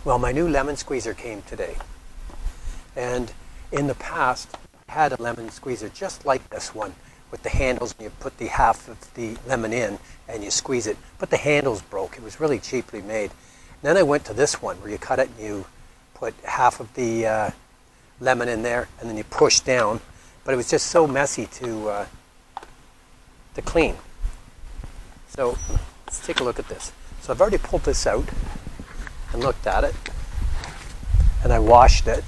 Well, my new lemon squeezer came today. And in the past, I had a lemon squeezer just like this one with the handles, and you put the half of the lemon in and you squeeze it. But the handles broke. It was really cheaply made. Then I went to this one where you cut it and you put half of the lemon in there and then you push down. But it was just so messy to clean. So let's take a look at this. So I've already pulled this out and looked at it, and I washed it,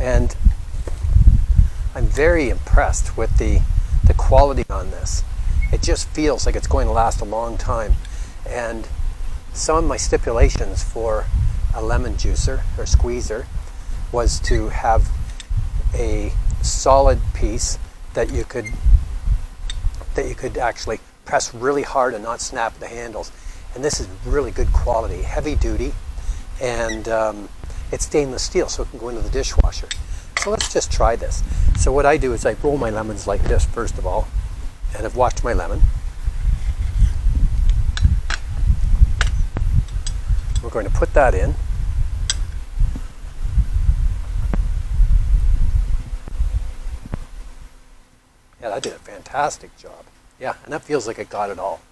and I'm very impressed with the quality on this. It just feels like it's going to last a long time. And some of my stipulations for a lemon juicer or squeezer was to have a solid piece that you could actually press really hard and not snap the handles. And this is really good quality, heavy duty, and it's stainless steel, so it can go into the dishwasher. So let's just try this. So what I do is I roll my lemons like this first of all, and I've washed my lemon. We're going to put that in. Yeah, that did a fantastic job. Yeah, and that feels like it got it all.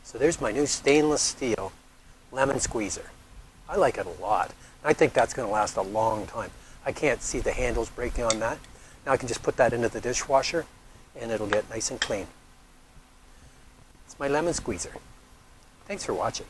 So there's my new stainless steel lemon squeezer. I like it a lot. I think that's going to last a long time. I can't see the handles breaking on that. Now I can just put that into the dishwasher and it'll get nice and clean. It's my lemon squeezer. Thanks for watching.